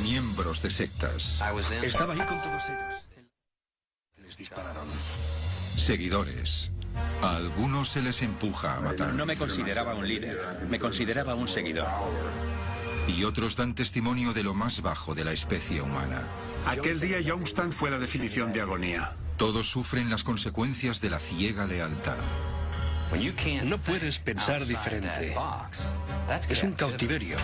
Miembros de sectas. Estaba ahí con todos ellos. Les dispararon. Seguidores. A algunos se les empuja a matar. No me consideraba un líder, me consideraba un seguidor. Y otros dan testimonio de lo más bajo de la especie humana. Aquel día Youngstown fue la definición de agonía. Todos sufren las consecuencias de la ciega lealtad. No puedes pensar diferente. Es un cautiverio.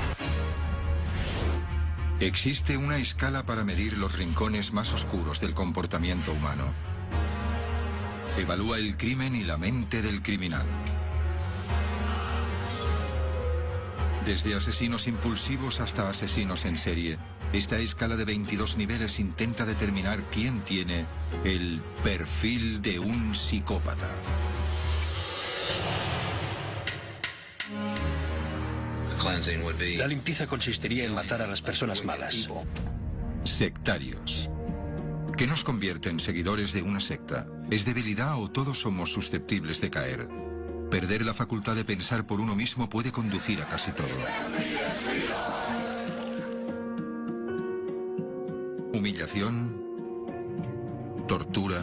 Existe una escala para medir los rincones más oscuros del comportamiento humano. Evalúa el crimen y la mente del criminal. Desde asesinos impulsivos hasta asesinos en serie, esta escala de 22 niveles intenta determinar quién tiene el perfil de un psicópata. La limpieza consistiría en matar a las personas malas. Sectarios. ¿Qué nos convierte en seguidores de una secta? ¿Es debilidad o todos somos susceptibles de caer? Perder la facultad de pensar por uno mismo puede conducir a casi todo. Humillación, tortura,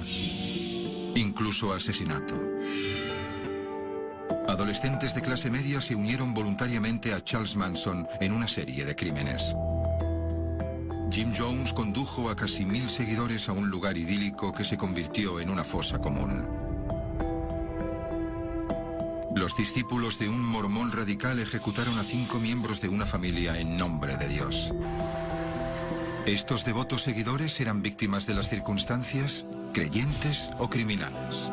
incluso asesinato. Adolescentes de clase media se unieron voluntariamente a Charles Manson en una serie de crímenes. Jim Jones condujo a casi 1000 seguidores a un lugar idílico que se convirtió en una fosa común. Los discípulos de un mormón radical ejecutaron a 5 miembros de una familia en nombre de Dios. ¿Estos devotos seguidores eran víctimas de las circunstancias, creyentes o criminales?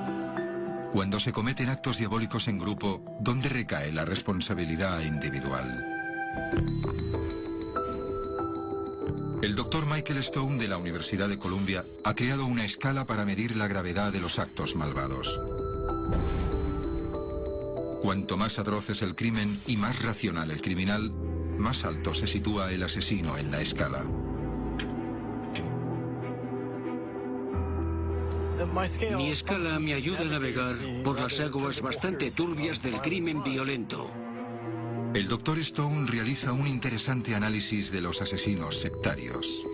Cuando se cometen actos diabólicos en grupo, ¿dónde recae la responsabilidad individual? El doctor Michael Stone de la Universidad de Columbia ha creado una escala para medir la gravedad de los actos malvados. Cuanto más atroz es el crimen y más racional el criminal, más alto se sitúa el asesino en la escala. Mi escala me ayuda a navegar por las aguas bastante turbias del crimen violento. El Dr. Stone realiza un interesante análisis de los asesinos sectarios.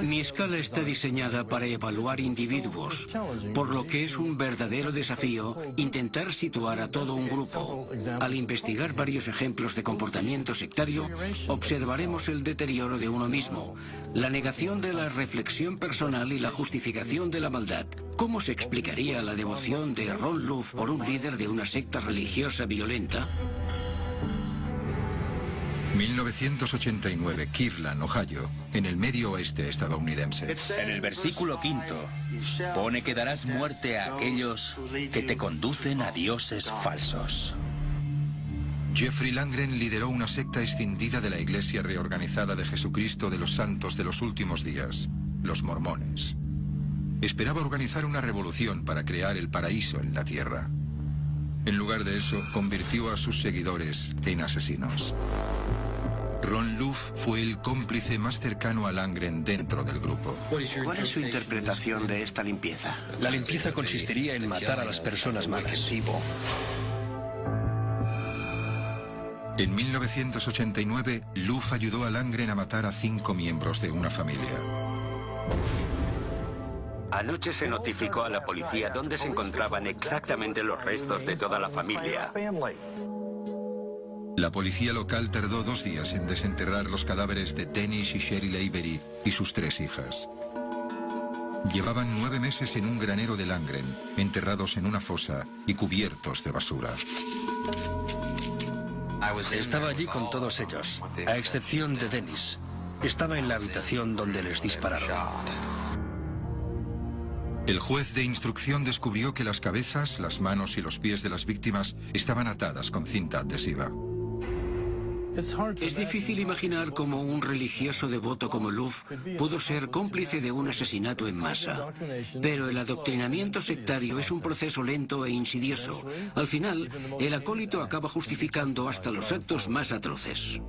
Mi escala está diseñada para evaluar individuos, por lo que es un verdadero desafío intentar situar a todo un grupo. Al investigar varios ejemplos de comportamiento sectario, observaremos el deterioro de uno mismo, la negación de la reflexión personal y la justificación de la maldad. ¿Cómo se explicaría la devoción de Ron Luft por un líder de una secta religiosa violenta? 1989, Kirtland, Ohio, en el medio oeste estadounidense. En el versículo 5, pone que darás muerte a aquellos que te conducen a dioses falsos. Jeffrey Langren lideró una secta escindida de la Iglesia Reorganizada de Jesucristo de los Santos de los Últimos Días, los mormones. Esperaba organizar una revolución para crear el paraíso en la tierra. En lugar de eso, convirtió a sus seguidores en asesinos. Ron Luft fue el cómplice más cercano a Langren dentro del grupo. ¿Cuál es su interpretación de esta limpieza? La limpieza consistiría en matar a las personas malas. En 1989, Luft ayudó a Langren a matar a 5 miembros de una familia. Anoche se notificó a la policía dónde se encontraban exactamente los restos de toda la familia. La policía local tardó 2 días en desenterrar los cadáveres de Dennis y Cheryl Avery y sus 3 hijas. Llevaban 9 meses en un granero de Langren, enterrados en una fosa y cubiertos de basura. Estaba allí con todos ellos, a excepción de Dennis. Estaba en la habitación donde les dispararon. El juez de instrucción descubrió que las cabezas, las manos y los pies de las víctimas estaban atadas con cinta adhesiva. Es difícil imaginar cómo un religioso devoto como Luft pudo ser cómplice de un asesinato en masa. Pero el adoctrinamiento sectario es un proceso lento e insidioso. Al final, el acólito acaba justificando hasta los actos más atroces.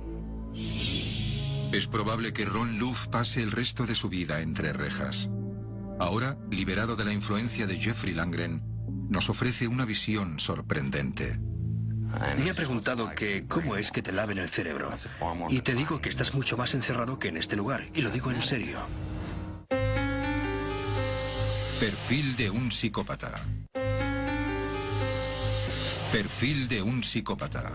Es probable que Ron Luft pase el resto de su vida entre rejas. Ahora, liberado de la influencia de Jeffrey Langren, nos ofrece una visión sorprendente. Me ha preguntado que cómo es que te laven el cerebro. Y te digo que estás mucho más encerrado que en este lugar. Y lo digo en serio. Perfil de un psicópata. Perfil de un psicópata.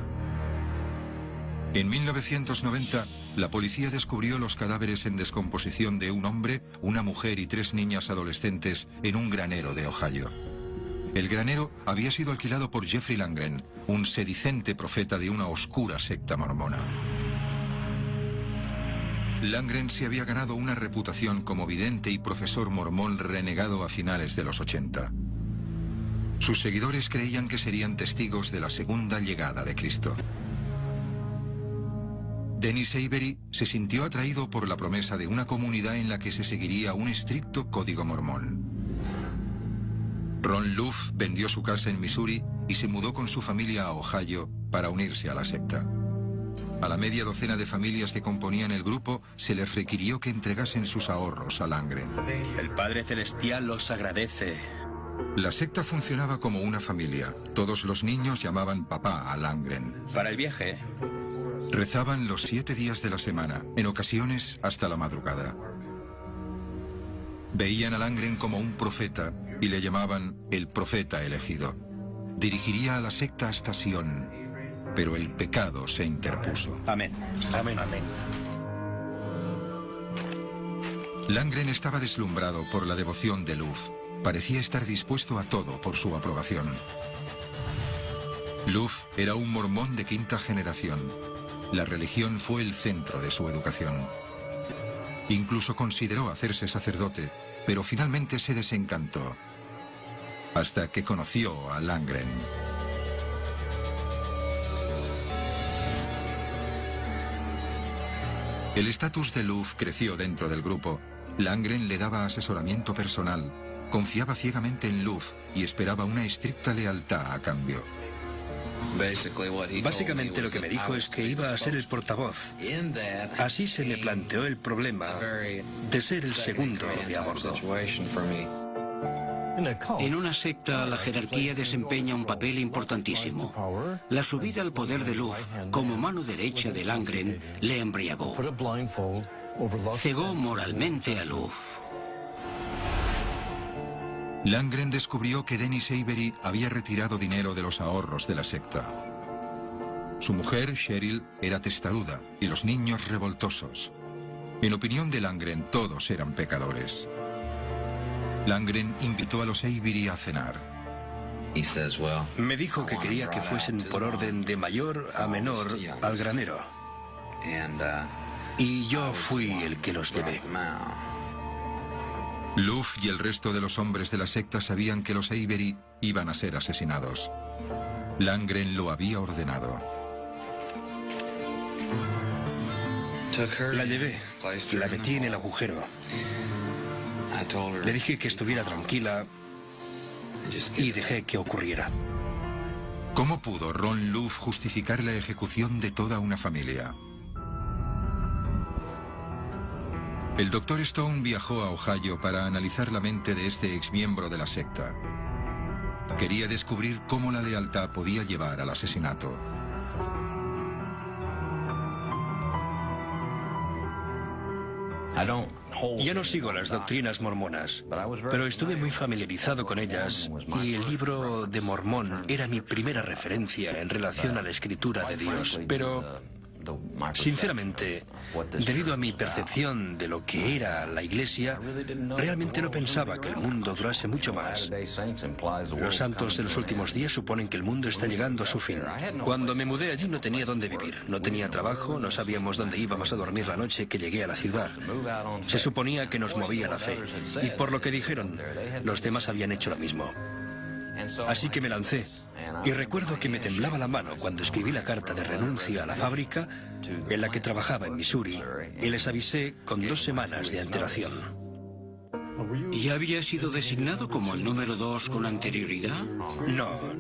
En 1990, la policía descubrió los cadáveres en descomposición de un hombre, una mujer y 3 niñas adolescentes en un granero de Ohio. El granero había sido alquilado por Jeffrey Langren, un sedicente profeta de una oscura secta mormona. Langren se había ganado una reputación como vidente y profesor mormón renegado a finales de los 80. Sus seguidores creían que serían testigos de la segunda llegada de Cristo. Dennis Avery se sintió atraído por la promesa de una comunidad en la que se seguiría un estricto código mormón. Ron Luff vendió su casa en Missouri y se mudó con su familia a Ohio para unirse a la secta. A la media docena de familias que componían el grupo se les requirió que entregasen sus ahorros a Langren. El Padre Celestial los agradece. La secta funcionaba como una familia. Todos los niños llamaban papá a Langren. Para el viaje. Rezaban los 7 días de la semana, en ocasiones hasta la madrugada. Veían a Langren como un profeta y le llamaban el profeta elegido. Dirigiría a la secta hasta Sion, pero el pecado se interpuso. Amén. Amén. Amén. Langren estaba deslumbrado por la devoción de Luff. Parecía estar dispuesto a todo por su aprobación. Luff era un mormón de 5ª generación. La religión fue el centro de su educación. Incluso consideró hacerse sacerdote, pero finalmente se desencantó, hasta que conoció a Langren. El estatus de Luff creció dentro del grupo. Langren le daba asesoramiento personal, confiaba ciegamente en Luff y esperaba una estricta lealtad a cambio. Básicamente lo que me dijo es que iba a ser el portavoz. Así se me planteó el problema de ser el segundo de a bordo. En una secta, la jerarquía desempeña un papel importantísimo. La subida al poder de Luff, como mano derecha de Langren, le embriagó. Cegó moralmente a Luff. Langren descubrió que Dennis Avery había retirado dinero de los ahorros de la secta. Su mujer, Cheryl, era testaruda y los niños revoltosos. En opinión de Langren, todos eran pecadores. Langren invitó a los Avery a cenar. Me dijo que quería que fuesen por orden de mayor a menor al granero. Y yo fui el que los llevé. Luff y el resto de los hombres de la secta sabían que los Avery iban a ser asesinados. Langren lo había ordenado. La llevé, la metí en el agujero. Le dije que estuviera tranquila y dejé que ocurriera. ¿Cómo pudo Ron Luff justificar la ejecución de toda una familia? El Dr. Stone viajó a Ohio para analizar la mente de este exmiembro de la secta. Quería descubrir cómo la lealtad podía llevar al asesinato. Ya no sigo las doctrinas mormonas, pero estuve muy familiarizado con ellas y el libro de Mormón era mi primera referencia en relación a la escritura de Dios. Pero, sinceramente, debido a mi percepción de lo que era la Iglesia, realmente no pensaba que el mundo durase mucho más. Los santos de los últimos días suponen que el mundo está llegando a su fin. Cuando me mudé allí no tenía dónde vivir, no tenía trabajo, no sabíamos dónde íbamos a dormir la noche que llegué a la ciudad. Se suponía que nos movía la fe, y por lo que dijeron, los demás habían hecho lo mismo. Así que me lancé. Y recuerdo que me temblaba la mano cuando escribí la carta de renuncia a la fábrica en la que trabajaba en Missouri y les avisé con 2 semanas de antelación. ¿Y había sido designado como el número 2 con anterioridad?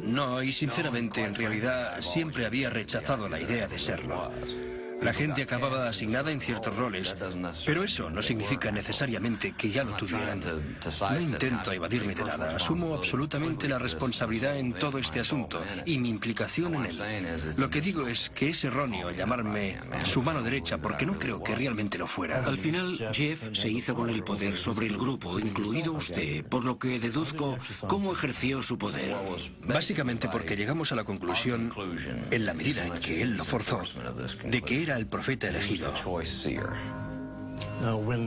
No, y sinceramente en realidad siempre había rechazado la idea de serlo. La gente acababa asignada en ciertos roles, pero eso no significa necesariamente que ya lo tuvieran. No intento evadirme de nada, asumo absolutamente la responsabilidad en todo este asunto y mi implicación en él. Lo que digo es que es erróneo llamarme su mano derecha porque no creo que realmente lo fuera. Al final, Jeff se hizo con el poder sobre el grupo, incluido usted, por lo que deduzco cómo ejerció su poder. Básicamente porque llegamos a la conclusión, en la medida en que él lo forzó, de que era el profeta elegido.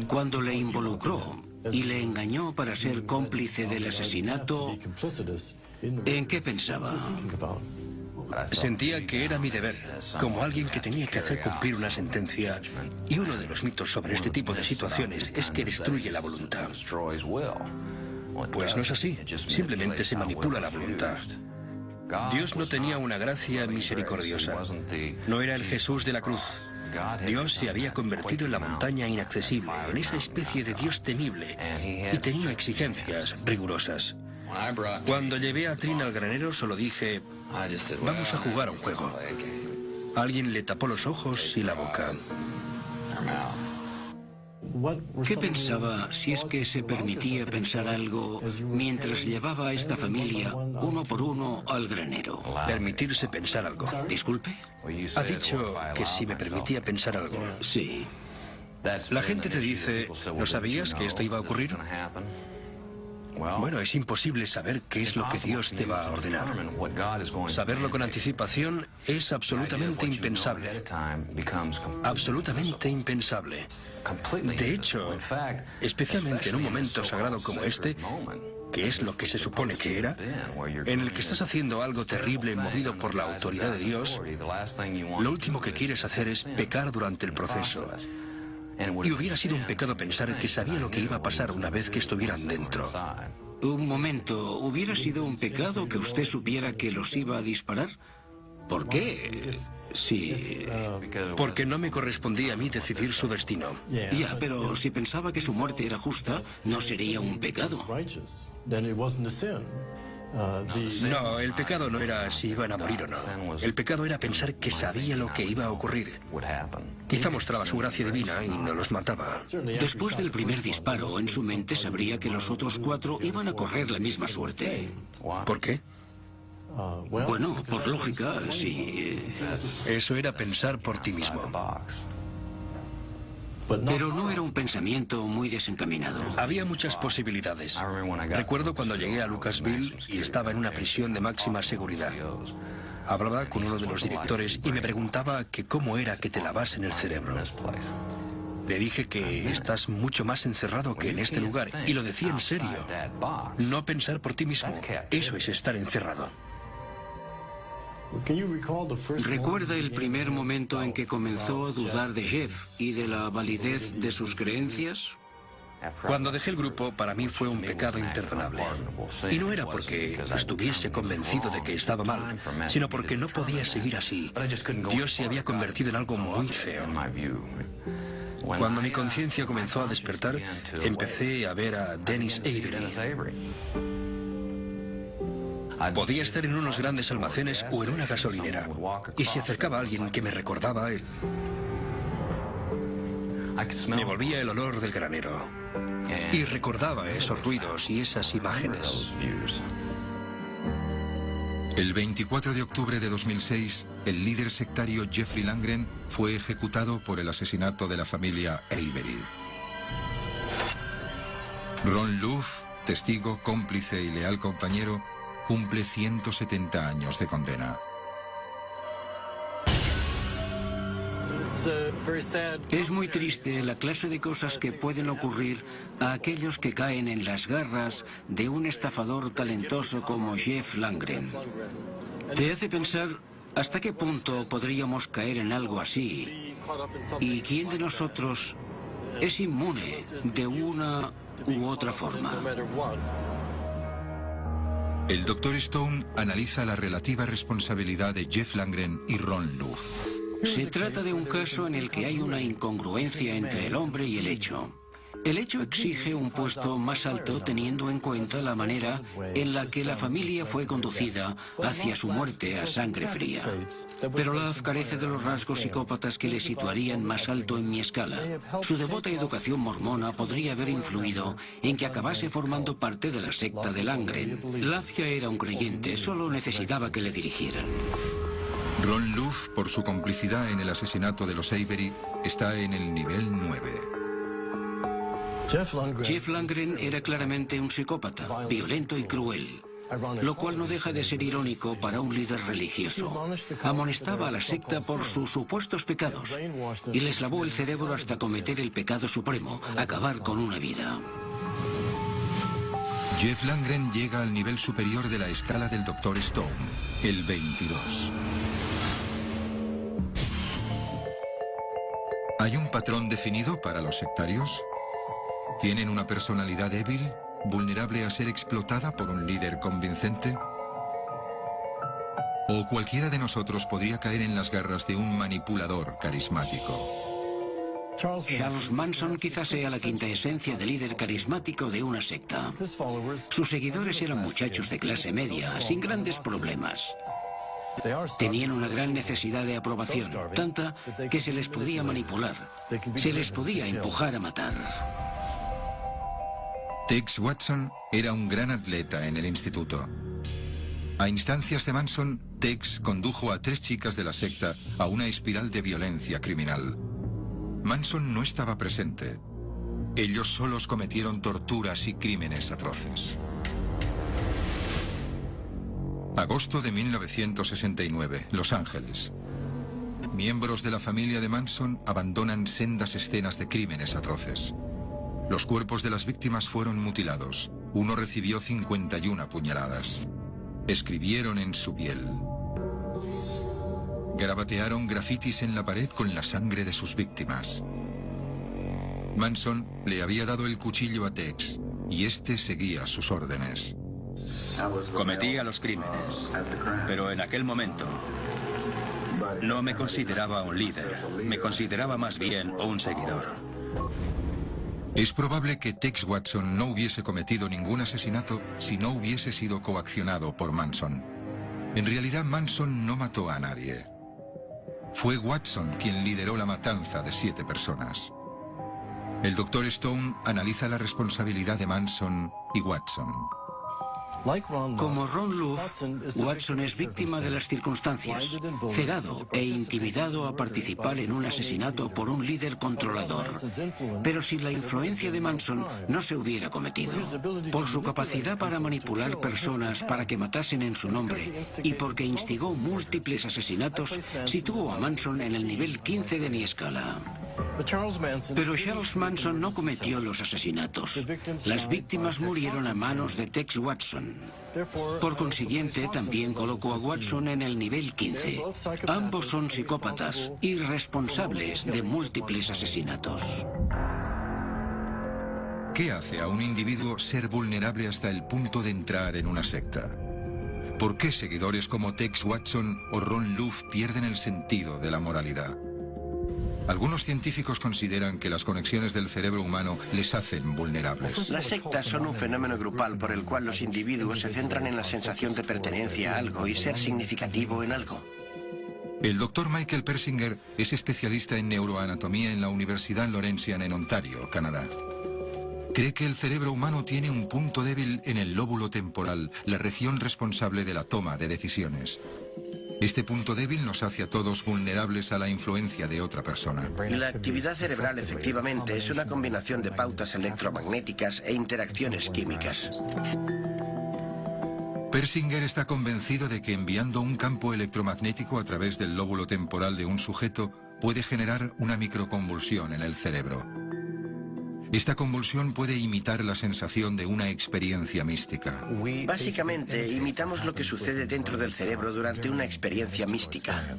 Cuando le involucró y le engañó para ser cómplice del asesinato, ¿en qué pensaba? Sentía que era mi deber, como alguien que tenía que hacer cumplir una sentencia, y uno de los mitos sobre este tipo de situaciones es que destruye la voluntad. Pues no es así, simplemente se manipula la voluntad. Dios no tenía una gracia misericordiosa, no era el Jesús de la cruz. Dios se había convertido en la montaña inaccesible, en esa especie de Dios temible, y tenía exigencias rigurosas. Cuando llevé a Trin al granero solo dije, vamos a jugar a un juego. Alguien le tapó los ojos y la boca. ¿Qué pensaba, si es que se permitía pensar algo, mientras llevaba a esta familia, uno por uno, al granero? Permitirse pensar algo. ¿Disculpe? Ha dicho que si me permitía pensar algo. Sí. La gente te dice, ¿no sabías que esto iba a ocurrir? Bueno, es imposible saber qué es lo que Dios te va a ordenar. Saberlo con anticipación es absolutamente impensable. Absolutamente impensable. De hecho, especialmente en un momento sagrado como este, que es lo que se supone que era, en el que estás haciendo algo terrible movido por la autoridad de Dios, lo último que quieres hacer es pecar durante el proceso. Y hubiera sido un pecado pensar que sabía lo que iba a pasar una vez que estuvieran dentro. Un momento, ¿hubiera sido un pecado que usted supiera que los iba a disparar? ¿Por qué? Sí. Porque no me correspondía a mí decidir su destino. Ya, pero si pensaba que su muerte era justa, no sería un pecado. No, el pecado no era si iban a morir o no. El pecado era pensar que sabía lo que iba a ocurrir. Quizá mostraba su gracia divina y no los mataba. Después del primer disparo, en su mente sabría que los otros 4 iban a correr la misma suerte. ¿Por qué? Bueno, por lógica, sí. Eso era pensar por ti mismo. Pero no era un pensamiento muy desencaminado. Había muchas posibilidades. Recuerdo cuando llegué a Lucasville y estaba en una prisión de máxima seguridad. Hablaba con uno de los directores y me preguntaba que cómo era que te lavasen el cerebro. Le dije que estás mucho más encerrado que en este lugar, y lo decía en serio. No pensar por ti mismo, eso es estar encerrado. ¿Recuerda el primer momento en que comenzó a dudar de Jeff y de la validez de sus creencias? Cuando dejé el grupo, para mí fue un pecado imperdonable. Y no era porque estuviese convencido de que estaba mal, sino porque no podía seguir así. Dios se había convertido en algo muy feo. Cuando mi conciencia comenzó a despertar, empecé a ver a Dennis Avery. Podía estar en unos grandes almacenes o en una gasolinera, y se acercaba alguien que me recordaba a él. Me volvía el olor del granero, y recordaba esos ruidos y esas imágenes. El 24 de octubre de 2006, el líder sectario Jeffrey Langren fue ejecutado por el asesinato de la familia Avery. Ron Luff, testigo, cómplice y leal compañero, cumple 170 años de condena. Es muy triste la clase de cosas que pueden ocurrir a aquellos que caen en las garras de un estafador talentoso como Jeff Langren. Te hace pensar hasta qué punto podríamos caer en algo así, y quién de nosotros es inmune de una u otra forma. El Dr. Stone analiza la relativa responsabilidad de Jeff Langren y Ron Luff. Se trata de un caso en el que hay una incongruencia entre el hombre y el hecho. El hecho exige un puesto más alto teniendo en cuenta la manera en la que la familia fue conducida hacia su muerte a sangre fría. Pero Love carece de los rasgos psicópatas que le situarían más alto en mi escala. Su devota educación mormona podría haber influido en que acabase formando parte de la secta de Langren. Love ya era un creyente, solo necesitaba que le dirigieran. Ron Luff, por su complicidad en el asesinato de los Avery, está en el nivel 9. Jeff Langren era claramente un psicópata, violento y cruel, lo cual no deja de ser irónico para un líder religioso. Amonestaba a la secta por sus supuestos pecados y les lavó el cerebro hasta cometer el pecado supremo, acabar con una vida. Jeff Langren llega al nivel superior de la escala del Dr. Stone, el 22. ¿Hay un patrón definido para los sectarios? ¿Tienen una personalidad débil, vulnerable a ser explotada por un líder convincente? ¿O cualquiera de nosotros podría caer en las garras de un manipulador carismático? Charles Manson quizás sea la quinta esencia de líder carismático de una secta. Sus seguidores eran muchachos de clase media, sin grandes problemas. Tenían una gran necesidad de aprobación, tanta que se les podía manipular, se les podía empujar a matar. Tex Watson era un gran atleta en el instituto. A instancias de Manson, Tex condujo a 3 chicas de la secta a una espiral de violencia criminal. Manson no estaba presente. Ellos solos cometieron torturas y crímenes atroces. Agosto de 1969, Los Ángeles. Miembros de la familia de Manson abandonan sendas escenas de crímenes atroces. Los cuerpos de las víctimas fueron mutilados. Uno recibió 51 puñaladas. Escribieron en su piel. Garabatearon grafitis en la pared con la sangre de sus víctimas. Manson le había dado el cuchillo a Tex y este seguía sus órdenes. Cometía los crímenes, pero en aquel momento no me consideraba un líder, me consideraba más bien un seguidor. Es probable que Tex Watson no hubiese cometido ningún asesinato si no hubiese sido coaccionado por Manson. En realidad, Manson no mató a nadie. Fue Watson quien lideró la matanza de 7 personas. El Dr. Stone analiza la responsabilidad de Manson y Watson. Como Ron Luff, Watson es víctima de las circunstancias, cegado e intimidado a participar en un asesinato por un líder controlador. Pero sin la influencia de Manson no se hubiera cometido. Por su capacidad para manipular personas para que matasen en su nombre y porque instigó múltiples asesinatos, situó a Manson en el nivel 15 de mi escala. Pero Charles Manson no cometió los asesinatos. Las víctimas murieron a manos de Tex Watson. Por consiguiente, también colocó a Watson en el nivel 15. Ambos son psicópatas y responsables de múltiples asesinatos. ¿Qué hace a un individuo ser vulnerable hasta el punto de entrar en una secta? ¿Por qué seguidores como Tex Watson o Ron Luff pierden el sentido de la moralidad? Algunos científicos consideran que las conexiones del cerebro humano les hacen vulnerables. Las sectas son un fenómeno grupal por el cual los individuos se centran en la sensación de pertenencia a algo y ser significativo en algo. El Dr. Michael Persinger es especialista en neuroanatomía en la Universidad Laurentian en Ontario, Canadá. Cree que el cerebro humano tiene un punto débil en el lóbulo temporal, la región responsable de la toma de decisiones. Este punto débil nos hace a todos vulnerables a la influencia de otra persona. La actividad cerebral efectivamente es una combinación de pautas electromagnéticas e interacciones químicas. Persinger está convencido de que enviando un campo electromagnético a través del lóbulo temporal de un sujeto puede generar una microconvulsión en el cerebro. Esta convulsión puede imitar la sensación de una experiencia mística. Básicamente, imitamos lo que sucede dentro del cerebro durante una experiencia mística.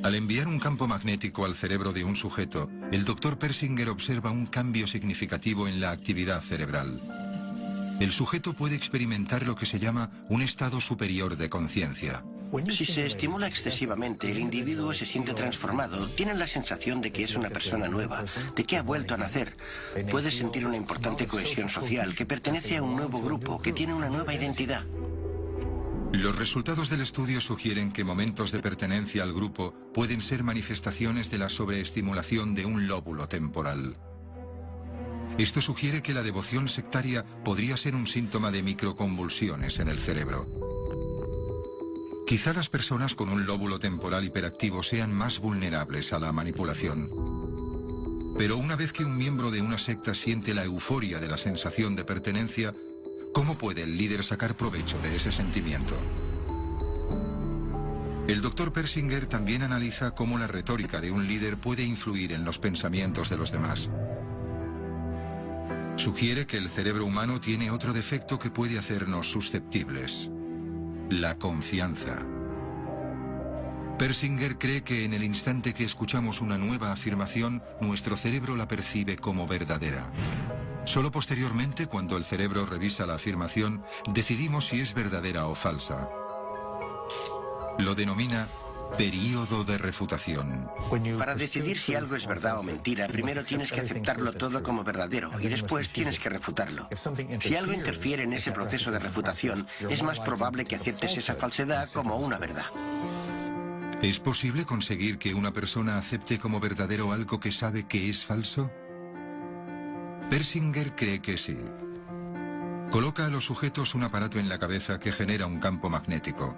Al enviar un campo magnético al cerebro de un sujeto, el Dr. Persinger observa un cambio significativo en la actividad cerebral. El sujeto puede experimentar lo que se llama un estado superior de conciencia. Si se estimula excesivamente, el individuo se siente transformado, tiene la sensación de que es una persona nueva, de que ha vuelto a nacer. Puede sentir una importante cohesión social, que pertenece a un nuevo grupo, que tiene una nueva identidad. Los resultados del estudio sugieren que momentos de pertenencia al grupo pueden ser manifestaciones de la sobreestimulación de un lóbulo temporal. Esto sugiere que la devoción sectaria podría ser un síntoma de microconvulsiones en el cerebro. Quizá las personas con un lóbulo temporal hiperactivo sean más vulnerables a la manipulación. Pero una vez que un miembro de una secta siente la euforia de la sensación de pertenencia, ¿cómo puede el líder sacar provecho de ese sentimiento? El Dr. Persinger también analiza cómo la retórica de un líder puede influir en los pensamientos de los demás. Sugiere que el cerebro humano tiene otro defecto que puede hacernos susceptibles: la confianza. Persinger cree que en el instante que escuchamos una nueva afirmación, nuestro cerebro la percibe como verdadera. Solo posteriormente, cuando el cerebro revisa la afirmación, decidimos si es verdadera o falsa. Lo denomina período de refutación. Para decidir si algo es verdad o mentira, primero tienes que aceptarlo todo como verdadero y después tienes que refutarlo. Si algo interfiere en ese proceso de refutación, es más probable que aceptes esa falsedad como una verdad. ¿Es posible conseguir que una persona acepte como verdadero algo que sabe que es falso? Persinger cree que sí. Coloca a los sujetos un aparato en la cabeza que genera un campo magnético.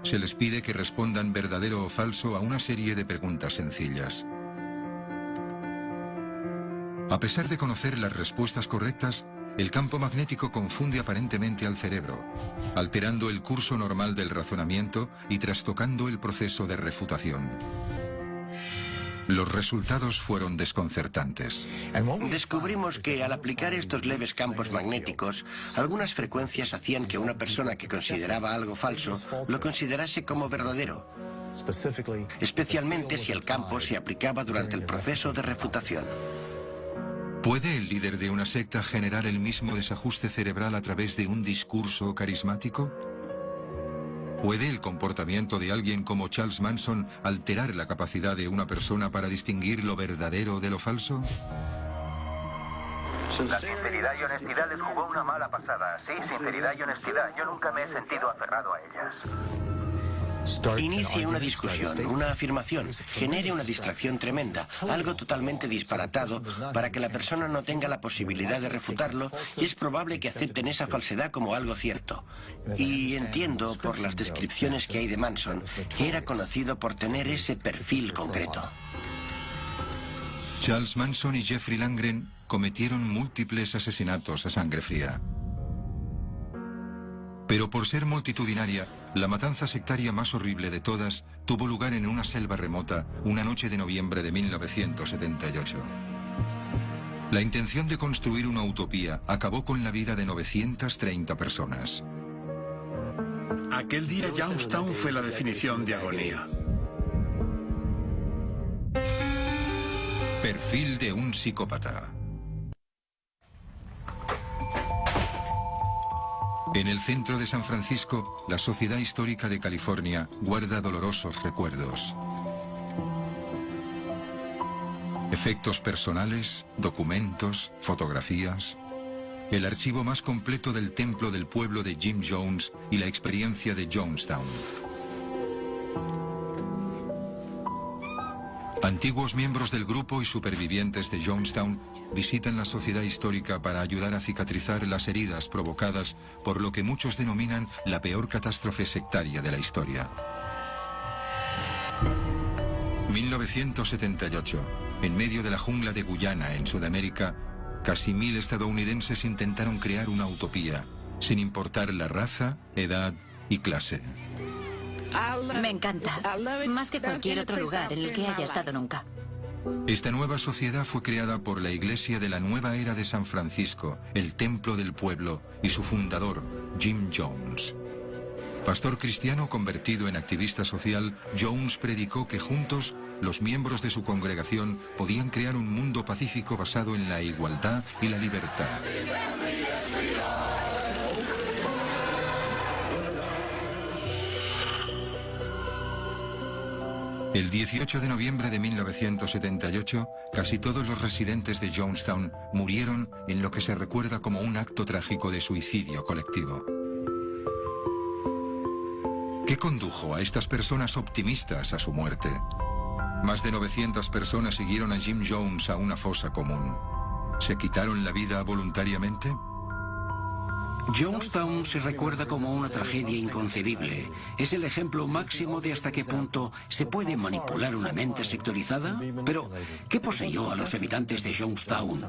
Se les pide que respondan verdadero o falso a una serie de preguntas sencillas. A pesar de conocer las respuestas correctas, el campo magnético confunde aparentemente al cerebro, alterando el curso normal del razonamiento y trastocando el proceso de refutación. Los resultados fueron desconcertantes. Descubrimos que al aplicar estos leves campos magnéticos, algunas frecuencias hacían que una persona que consideraba algo falso lo considerase como verdadero, especialmente si el campo se aplicaba durante el proceso de refutación. ¿Puede el líder de una secta generar el mismo desajuste cerebral a través de un discurso carismático? ¿Puede el comportamiento de alguien como Charles Manson alterar la capacidad de una persona para distinguir lo verdadero de lo falso? La sinceridad y honestidad les jugó una mala pasada. Sí, sinceridad y honestidad. Yo nunca me he sentido aferrado a ellas. Inicie una discusión, una afirmación, genere una distracción tremenda, algo totalmente disparatado para que la persona no tenga la posibilidad de refutarlo y es probable que acepten esa falsedad como algo cierto. Y entiendo por las descripciones que hay de Manson que era conocido por tener ese perfil concreto. Charles Manson y Jeffrey Langren cometieron múltiples asesinatos a sangre fría. Pero por ser multitudinaria, la matanza sectaria más horrible de todas tuvo lugar en una selva remota una noche de noviembre de 1978. La intención de construir una utopía acabó con la vida de 930 personas. Aquel día Youngstown fue la definición de agonía. Perfil de un psicópata. En el centro de San Francisco, la Sociedad Histórica de California guarda dolorosos recuerdos. Efectos personales, documentos, fotografías. El archivo más completo del templo del pueblo de Jim Jones y la experiencia de Youngstown. Antiguos miembros del grupo y supervivientes de Youngstown visitan la sociedad histórica para ayudar a cicatrizar las heridas provocadas por lo que muchos denominan la peor catástrofe sectaria de la historia. 1978. En medio de la jungla de Guyana, en Sudamérica, casi 1000 estadounidenses intentaron crear una utopía, sin importar la raza, edad y clase. Me encanta, más que cualquier otro lugar en el que haya estado nunca. Esta nueva sociedad fue creada por la Iglesia de la Nueva Era de San Francisco, el Templo del Pueblo, y su fundador, Jim Jones. Pastor cristiano convertido en activista social, Jones predicó que juntos, los miembros de su congregación podían crear un mundo pacífico basado en la igualdad y la libertad. El 18 de noviembre de 1978, casi todos los residentes de Jonestown murieron en lo que se recuerda como un acto trágico de suicidio colectivo. ¿Qué condujo a estas personas optimistas a su muerte? Más de 900 personas siguieron a Jim Jones a una fosa común. ¿Se quitaron la vida voluntariamente? Jonestown se recuerda como una tragedia inconcebible. Es el ejemplo máximo de hasta qué punto se puede manipular una mente sectorizada. Pero, ¿qué poseyó a los habitantes de Jonestown?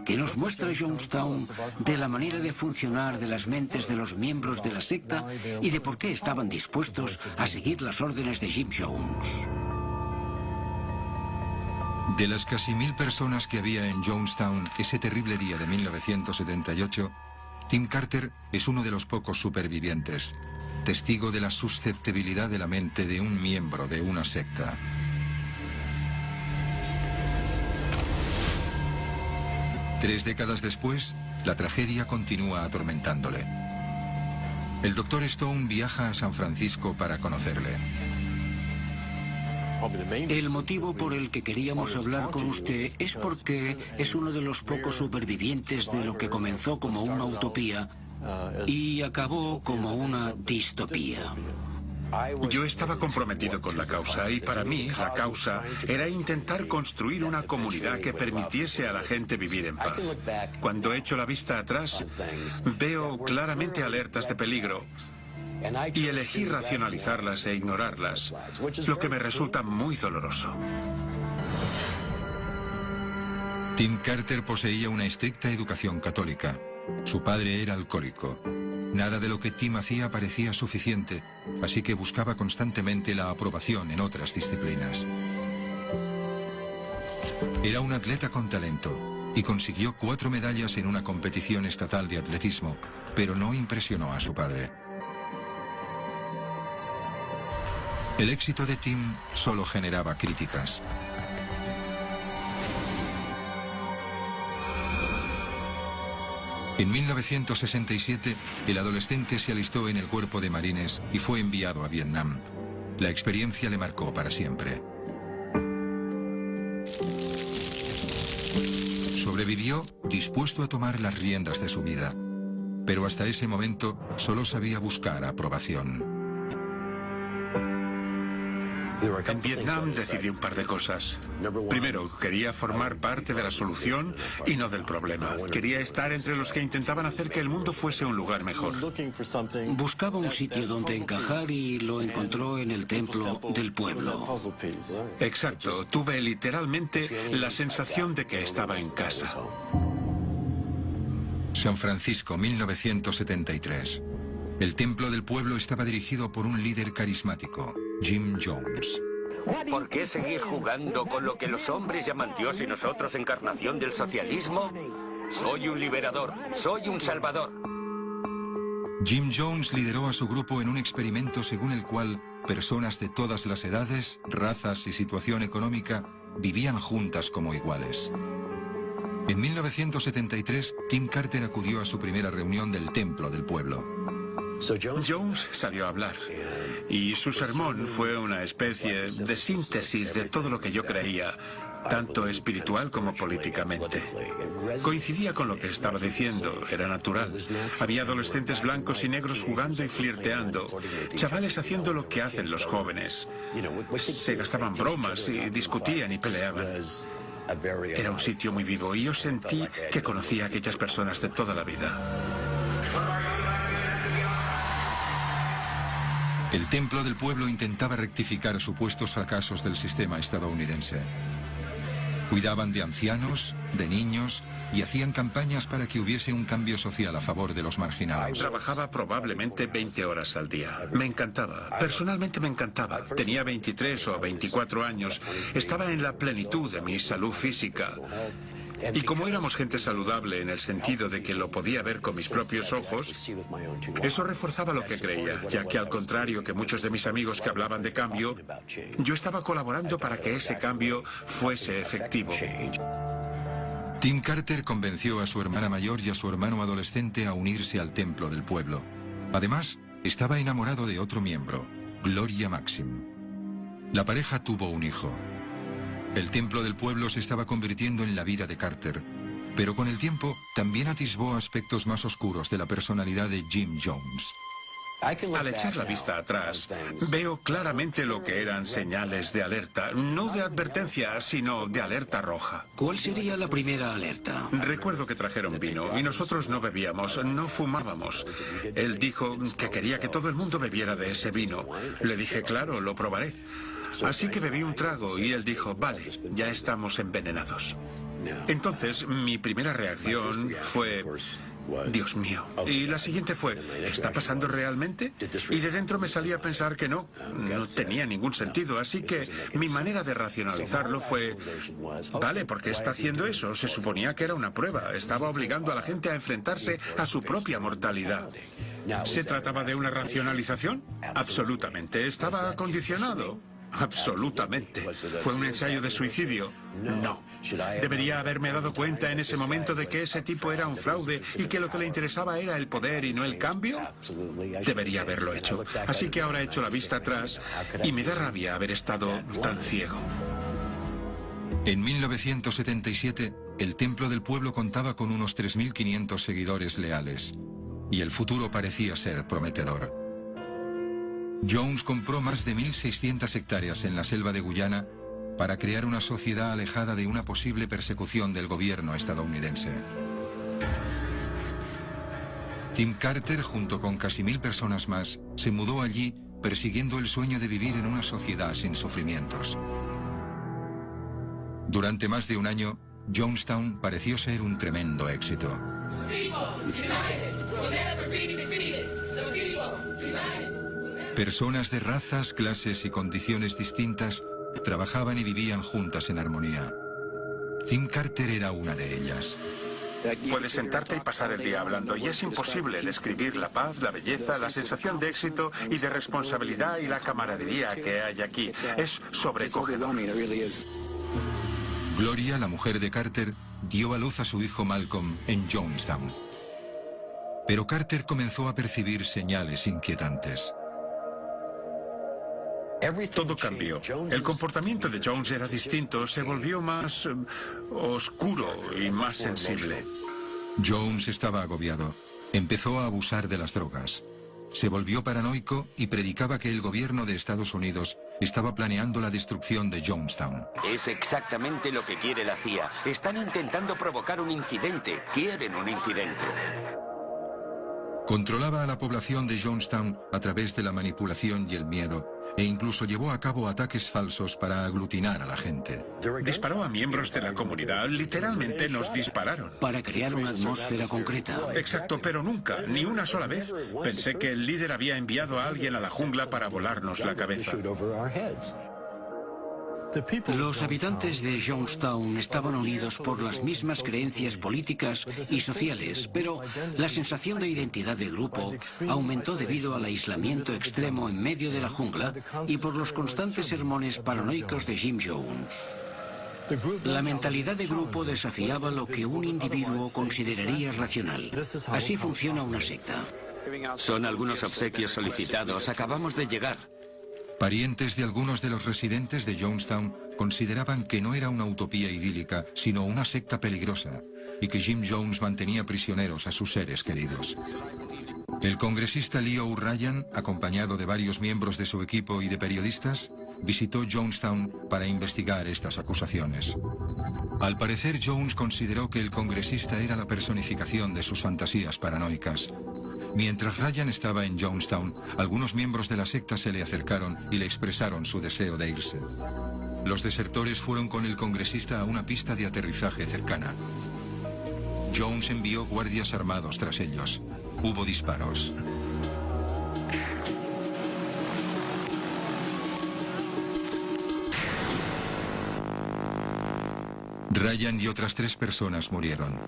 ¿Qué nos muestra Jonestown de la manera de funcionar de las mentes de los miembros de la secta y de por qué estaban dispuestos a seguir las órdenes de Jim Jones? De las casi 1000 personas que había en Jonestown ese terrible día de 1978, Tim Carter es uno de los pocos supervivientes, testigo de la susceptibilidad de la mente de un miembro de una secta. Tres décadas después, la tragedia continúa atormentándole. El Dr. Stone viaja a San Francisco para conocerle. El motivo por el que queríamos hablar con usted es porque es uno de los pocos supervivientes de lo que comenzó como una utopía y acabó como una distopía. Yo estaba comprometido con la causa y para mí la causa era intentar construir una comunidad que permitiese a la gente vivir en paz. Cuando echo la vista atrás, veo claramente alertas de peligro y elegí racionalizarlas e ignorarlas, lo que me resulta muy doloroso. Tim Carter poseía una estricta educación católica. Su padre era alcohólico. Nada de lo que Tim hacía parecía suficiente, así que buscaba constantemente la aprobación en otras disciplinas. Era un atleta con talento y consiguió 4 medallas en una competición estatal de atletismo, pero no impresionó a su padre. El éxito de Tim solo generaba críticas. En 1967, el adolescente se alistó en el cuerpo de marines y fue enviado a Vietnam. La experiencia le marcó para siempre. Sobrevivió dispuesto a tomar las riendas de su vida, pero hasta ese momento solo sabía buscar aprobación. En Vietnam decidí un par de cosas. Primero, quería formar parte de la solución y no del problema. Quería estar entre los que intentaban hacer que el mundo fuese un lugar mejor. Buscaba un sitio donde encajar y lo encontró en el templo del pueblo. Exacto, tuve literalmente la sensación de que estaba en casa. San Francisco, 1973. El templo del pueblo estaba dirigido por un líder carismático, Jim Jones. ¿Por qué seguir jugando con lo que los hombres llaman Dios y nosotros encarnación del socialismo? Soy un liberador, soy un salvador. Jim Jones lideró a su grupo en un experimento según el cual personas de todas las edades, razas y situación económica vivían juntas como iguales. En 1973, Tim Carter acudió a su primera reunión del templo del pueblo. Jones salió a hablar y su sermón fue una especie de síntesis de todo lo que yo creía, tanto espiritual como políticamente. Coincidía con lo que estaba diciendo, era natural. Había adolescentes blancos y negros jugando y flirteando, chavales haciendo lo que hacen los jóvenes. Se gastaban bromas y discutían y peleaban. Era un sitio muy vivo y yo sentí que conocía a aquellas personas de toda la vida. El templo del pueblo intentaba rectificar supuestos fracasos del sistema estadounidense. Cuidaban de ancianos, de niños y hacían campañas para que hubiese un cambio social a favor de los marginados. Trabajaba probablemente 20 horas al día. Me encantaba. Personalmente me encantaba. Tenía 23 o 24 años. Estaba en la plenitud de mi salud física. Y como éramos gente saludable en el sentido de que lo podía ver con mis propios ojos, eso reforzaba lo que creía, ya que al contrario que muchos de mis amigos que hablaban de cambio, yo estaba colaborando para que ese cambio fuese efectivo. Tim Carter convenció a su hermana mayor y a su hermano adolescente a unirse al templo del pueblo. Además, estaba enamorado de otro miembro, Gloria Maxim. La pareja tuvo un hijo. El templo del pueblo se estaba convirtiendo en la vida de Carter, pero con el tiempo también atisbó aspectos más oscuros de la personalidad de Jim Jones. Al echar la vista atrás, veo claramente lo que eran señales de alerta, no de advertencia, sino de alerta roja. ¿Cuál sería la primera alerta? Recuerdo que trajeron vino y nosotros no bebíamos, no fumábamos. Él dijo que quería que todo el mundo bebiera de ese vino. Le dije, claro, lo probaré. Así que bebí un trago y él dijo, vale, ya estamos envenenados. Entonces, mi primera reacción fue, Dios mío. Y la siguiente fue, ¿está pasando realmente? Y de dentro me salía a pensar que no tenía ningún sentido. Así que mi manera de racionalizarlo fue, vale, ¿por qué está haciendo eso? Se suponía que era una prueba. Estaba obligando a la gente a enfrentarse a su propia mortalidad. ¿Se trataba de una racionalización? Absolutamente. ¿Estaba condicionado? Absolutamente. ¿Fue un ensayo de suicidio? No. ¿Debería haberme dado cuenta en ese momento de que ese tipo era un fraude y que lo que le interesaba era el poder y no el cambio? Debería haberlo hecho. Así que ahora he hecho la vista atrás y me da rabia haber estado tan ciego. En 1977, el Templo del Pueblo contaba con unos 3.500 seguidores leales, y el futuro parecía ser prometedor. Jones compró más de 1.600 hectáreas en la selva de Guyana para crear una sociedad alejada de una posible persecución del gobierno estadounidense. Tim Carter, junto con casi 1.000 personas más, se mudó allí persiguiendo el sueño de vivir en una sociedad sin sufrimientos. Durante más de un año, Jonestown pareció ser un tremendo éxito. Personas de razas, clases y condiciones distintas trabajaban y vivían juntas en armonía. Tim Carter era una de ellas. Puedes sentarte y pasar el día hablando y es imposible describir la paz, la belleza, la sensación de éxito y de responsabilidad y la camaradería que hay aquí. Es sobrecogedor. Gloria, la mujer de Carter, dio a luz a su hijo Malcolm en Jonestown. Pero Carter comenzó a percibir señales inquietantes. Todo cambió. El comportamiento de Jones era distinto, se volvió más oscuro y más sensible. Jones estaba agobiado. Empezó a abusar de las drogas. Se volvió paranoico y predicaba que el gobierno de Estados Unidos estaba planeando la destrucción de Jonestown. Es exactamente lo que quiere la CIA. Están intentando provocar un incidente. Quieren un incidente. Controlaba a la población de Jonestown a través de la manipulación y el miedo, e incluso llevó a cabo ataques falsos para aglutinar a la gente. Disparó a miembros de la comunidad, literalmente nos dispararon. Para crear una atmósfera concreta. Exacto, pero nunca, ni una sola vez, pensé que el líder había enviado a alguien a la jungla para volarnos la cabeza. Los habitantes de Jonestown estaban unidos por las mismas creencias políticas y sociales, pero la sensación de identidad de grupo aumentó debido al aislamiento extremo en medio de la jungla y por los constantes sermones paranoicos de Jim Jones. La mentalidad de grupo desafiaba lo que un individuo consideraría racional. Así funciona una secta. Son algunos obsequios solicitados. Acabamos de llegar. Parientes de algunos de los residentes de Jonestown consideraban que no era una utopía idílica, sino una secta peligrosa, y que Jim Jones mantenía prisioneros a sus seres queridos. El congresista Leo Ryan, acompañado de varios miembros de su equipo y de periodistas, visitó Jonestown para investigar estas acusaciones. Al parecer, Jones consideró que el congresista era la personificación de sus fantasías paranoicas. Mientras Ryan estaba en Jonestown, algunos miembros de la secta se le acercaron y le expresaron su deseo de irse. Los desertores fueron con el congresista a una pista de aterrizaje cercana. Jones envió guardias armados tras ellos. Hubo disparos. Ryan y otras 3 personas murieron.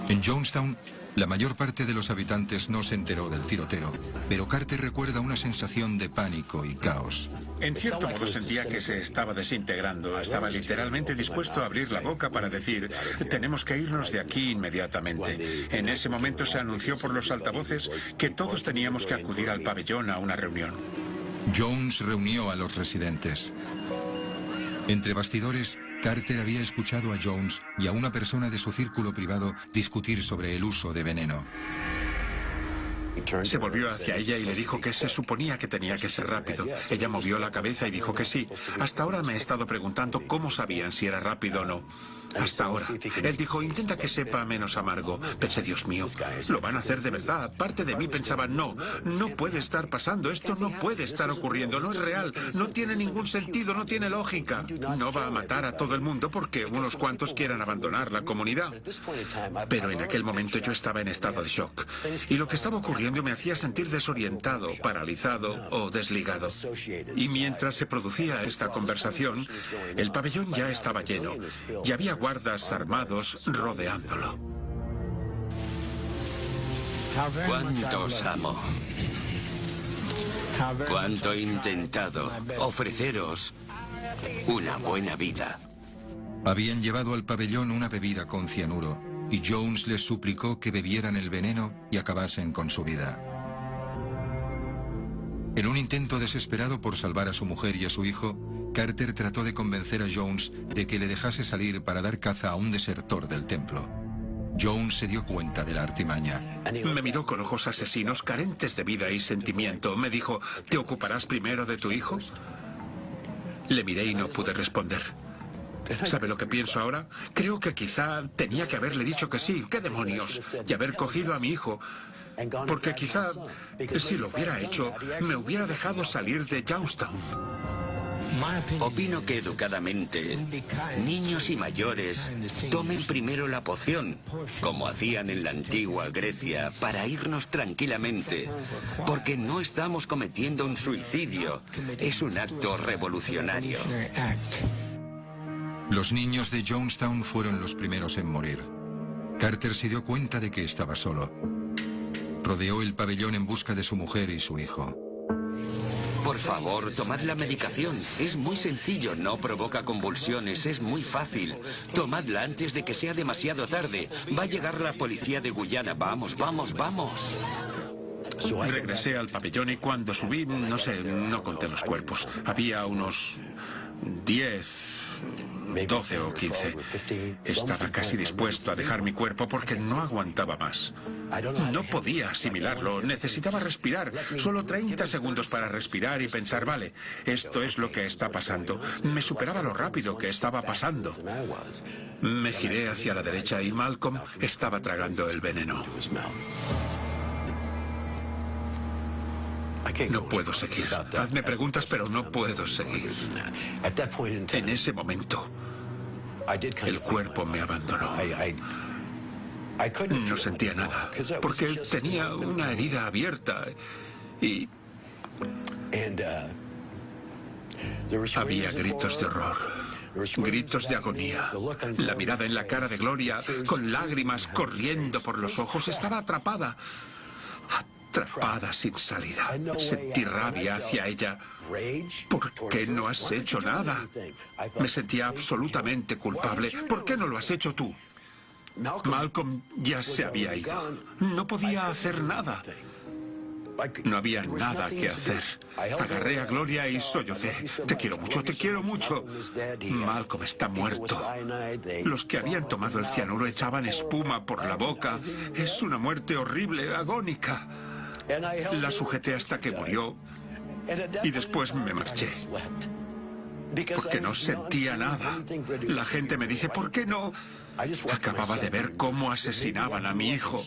En Jonestown, la mayor parte de los habitantes no se enteró del tiroteo, pero Carter recuerda una sensación de pánico y caos. En cierto modo sentía que se estaba desintegrando. Estaba literalmente dispuesto a abrir la boca para decir, tenemos que irnos de aquí inmediatamente. En ese momento se anunció por los altavoces que todos teníamos que acudir al pabellón a una reunión. Jones reunió a los residentes. Entre bastidores, Carter había escuchado a Jones y a una persona de su círculo privado discutir sobre el uso de veneno. Se volvió hacia ella y le dijo que se suponía que tenía que ser rápido. Ella movió la cabeza y dijo que sí. Hasta ahora me he estado preguntando cómo sabían si era rápido o no. Hasta ahora. Él dijo, intenta que sepa menos amargo. Pensé, Dios mío, lo van a hacer de verdad. Parte de mí pensaba, no puede estar pasando. Esto no puede estar ocurriendo. No es real. No tiene ningún sentido. No tiene lógica. No va a matar a todo el mundo porque unos cuantos quieran abandonar la comunidad. Pero en aquel momento yo estaba en estado de shock. Y lo que estaba ocurriendo me hacía sentir desorientado, paralizado o desligado. Y mientras se producía esta conversación, el pabellón ya estaba lleno y había guardas armados rodeándolo. Cuánto os amo. Cuánto he intentado ofreceros una buena vida. Habían llevado al pabellón una bebida con cianuro y Jones les suplicó que bebieran el veneno y acabasen con su vida. En un intento desesperado por salvar a su mujer y a su hijo, Carter trató de convencer a Jones de que le dejase salir para dar caza a un desertor del templo. Jones se dio cuenta de la artimaña. Me miró con ojos asesinos, carentes de vida y sentimiento. Me dijo, ¿te ocuparás primero de tu hijo? Le miré y no pude responder. ¿Sabe lo que pienso ahora? Creo que quizá tenía que haberle dicho que sí. ¿Qué demonios? Y haber cogido a mi hijo. Porque quizá, si lo hubiera hecho, me hubiera dejado salir de Youngstown. Opino que educadamente, niños y mayores tomen primero la poción, como hacían en la antigua Grecia, para irnos tranquilamente, porque no estamos cometiendo un suicidio, es un acto revolucionario. Los niños de Youngstown fueron los primeros en morir. Carter se dio cuenta de que estaba solo. Rodeó el pabellón en busca de su mujer y su hijo. Por favor, tomad la medicación. Es muy sencillo, no provoca convulsiones, es muy fácil. Tomadla antes de que sea demasiado tarde. Va a llegar la policía de Guyana. Vamos, vamos, vamos. Regresé al pabellón y cuando subí, no sé, no conté los cuerpos. Había unos 10, 12 o 15. Estaba casi dispuesto a dejar mi cuerpo porque no aguantaba más. No podía asimilarlo, necesitaba respirar. Solo 30 segundos para respirar y pensar, vale, esto es lo que está pasando. Me superaba lo rápido que estaba pasando. Me giré hacia la derecha y Malcolm estaba tragando el veneno. No puedo seguir. Hazme preguntas, pero no puedo seguir. En ese momento, el cuerpo me abandonó. No sentía nada, porque tenía una herida abierta y había gritos de horror, gritos de agonía. La mirada en la cara de Gloria, con lágrimas corriendo por los ojos, estaba atrapada sin salida. Sentí rabia hacia ella. ¿Por qué no has hecho nada? Me sentía absolutamente culpable. ¿Por qué no lo has hecho tú? Malcolm ya se había ido. No podía hacer nada. No había nada que hacer. Agarré a Gloria y sollocé. Te quiero mucho, te quiero mucho. Malcolm está muerto. Los que habían tomado el cianuro echaban espuma por la boca. Es una muerte horrible, agónica. La sujeté hasta que murió y después me marché. Porque no sentía nada. La gente me dice, ¿por qué no? Acababa de ver cómo asesinaban a mi hijo.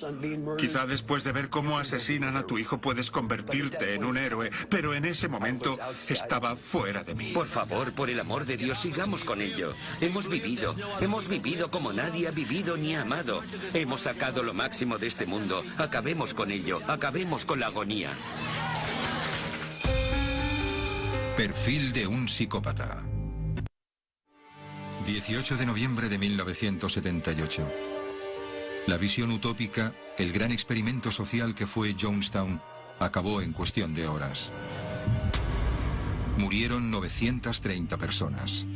Quizá después de ver cómo asesinan a tu hijo puedes convertirte en un héroe, pero en ese momento estaba fuera de mí. Por favor, por el amor de Dios, sigamos con ello. Hemos vivido como nadie ha vivido ni amado. Hemos sacado lo máximo de este mundo. Acabemos con ello, acabemos con la agonía. Perfil de un psicópata. 18 de noviembre de 1978. La visión utópica, el gran experimento social que fue Youngstown, acabó en cuestión de horas. Murieron 930 personas.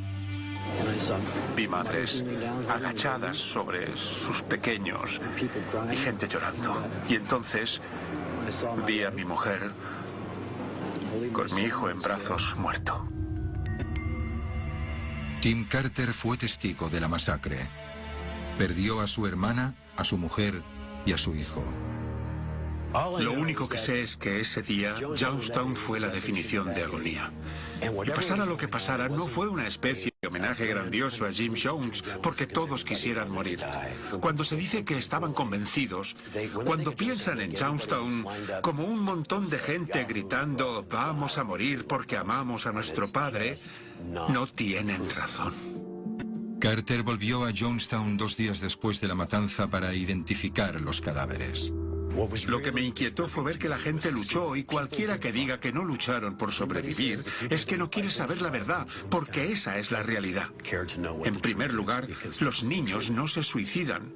Vi madres agachadas sobre sus pequeños y gente llorando. Y entonces vi a mi mujer con mi hijo en brazos muerto. Tim Carter fue testigo de la masacre. Perdió a su hermana, a su mujer y a su hijo. Lo único que sé es que ese día Jonestown fue la definición de agonía. Y pasara lo que pasara, no fue una especie de homenaje grandioso a Jim Jones, porque todos quisieran morir. Cuando se dice que estaban convencidos, cuando piensan en Jonestown como un montón de gente gritando "vamos a morir porque amamos a nuestro padre", no tienen razón. Carter volvió a Jonestown 2 días después de la matanza para identificar los cadáveres. Lo que me inquietó fue ver que la gente luchó, y cualquiera que diga que no lucharon por sobrevivir es que no quiere saber la verdad, porque esa es la realidad. En primer lugar, los niños no se suicidan.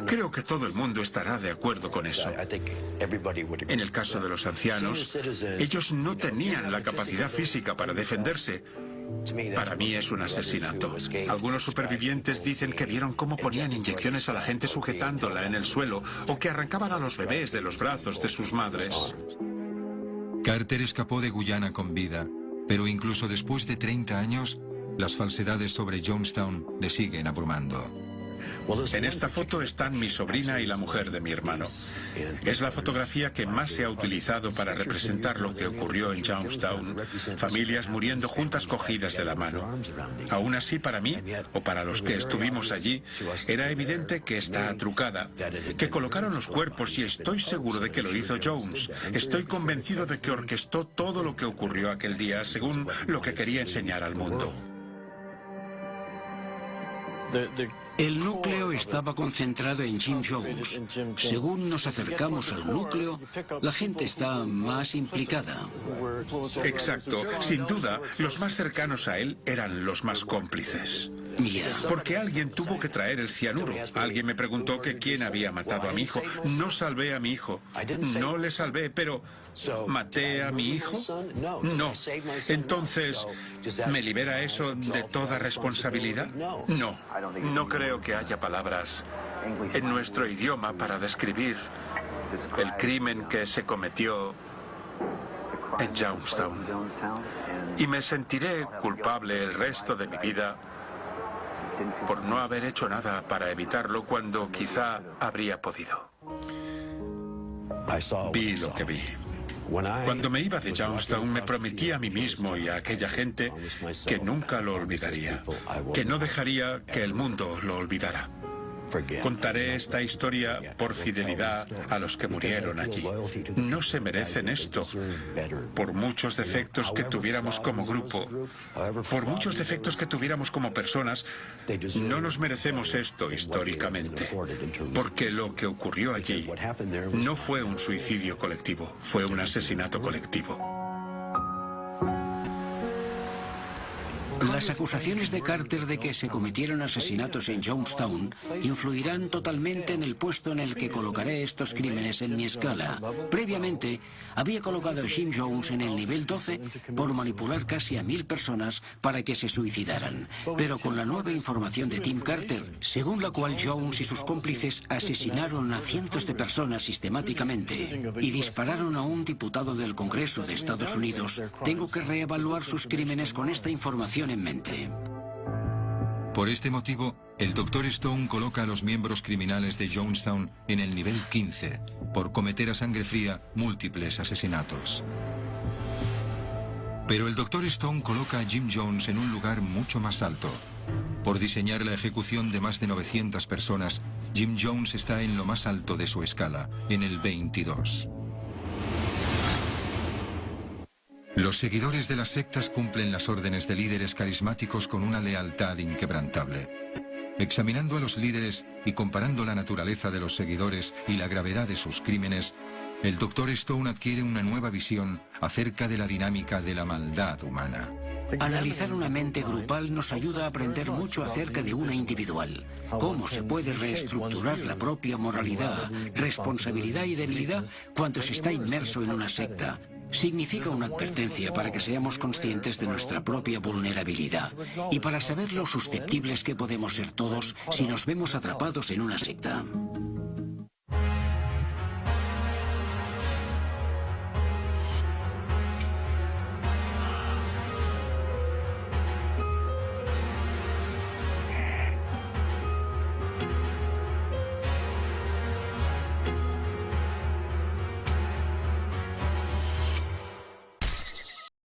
Creo que todo el mundo estará de acuerdo con eso. En el caso de los ancianos, ellos no tenían la capacidad física para defenderse. Para mí es un asesinato. Algunos supervivientes dicen que vieron cómo ponían inyecciones a la gente sujetándola en el suelo, o que arrancaban a los bebés de los brazos de sus madres. Carter escapó de Guyana con vida, pero incluso después de 30 años, las falsedades sobre Jonestown le siguen abrumando. En esta foto están mi sobrina y la mujer de mi hermano. Es la fotografía que más se ha utilizado para representar lo que ocurrió en Jonestown. Familias muriendo juntas cogidas de la mano. Aún así, para mí, o para los que estuvimos allí, era evidente que está trucada, que colocaron los cuerpos, y estoy seguro de que lo hizo Jones. Estoy convencido de que orquestó todo lo que ocurrió aquel día, según lo que quería enseñar al mundo. El núcleo estaba concentrado en Jim Jones. Según nos acercamos al núcleo, la gente está más implicada. Exacto. Sin duda, los más cercanos a él eran los más cómplices. Porque alguien tuvo que traer el cianuro. Alguien me preguntó que quién había matado a mi hijo. No salvé a mi hijo. No le salvé, pero ¿maté a mi hijo? No. Entonces, ¿me libera eso de toda responsabilidad? No. No creo que haya palabras en nuestro idioma para describir el crimen que se cometió en Jonestown. Y me sentiré culpable el resto de mi vida por no haber hecho nada para evitarlo cuando quizá habría podido. Vi lo que vi. Cuando me iba de Jonestown, me prometí a mí mismo y a aquella gente que nunca lo olvidaría, que no dejaría que el mundo lo olvidara. Contaré esta historia por fidelidad a los que murieron allí. No se merecen esto. Por muchos defectos que tuviéramos como grupo, por muchos defectos que tuviéramos como personas, no nos merecemos esto históricamente. Porque lo que ocurrió allí no fue un suicidio colectivo, fue un asesinato colectivo. Las acusaciones de Carter de que se cometieron asesinatos en Jonestown influirán totalmente en el puesto en el que colocaré estos crímenes en mi escala. Previamente, había colocado a Jim Jones en el nivel 12 por manipular casi a 1000 personas para que se suicidaran. Pero con la nueva información de Tim Carter, según la cual Jones y sus cómplices asesinaron a cientos de personas sistemáticamente y dispararon a un diputado del Congreso de Estados Unidos, tengo que reevaluar sus crímenes con esta información en mente. Por este motivo, el Dr. Stone coloca a los miembros criminales de Jonestown en el nivel 15, por cometer a sangre fría múltiples asesinatos. Pero el Dr. Stone coloca a Jim Jones en un lugar mucho más alto. Por diseñar la ejecución de más de 900 personas, Jim Jones está en lo más alto de su escala, en el 22. Los seguidores de las sectas cumplen las órdenes de líderes carismáticos con una lealtad inquebrantable. Examinando a los líderes y comparando la naturaleza de los seguidores y la gravedad de sus crímenes, el Dr. Stone adquiere una nueva visión acerca de la dinámica de la maldad humana. Analizar una mente grupal nos ayuda a aprender mucho acerca de una individual. Cómo se puede reestructurar la propia moralidad, responsabilidad y debilidad cuando se está inmerso en una secta. Significa una advertencia para que seamos conscientes de nuestra propia vulnerabilidad y para saber lo susceptibles que podemos ser todos si nos vemos atrapados en una secta.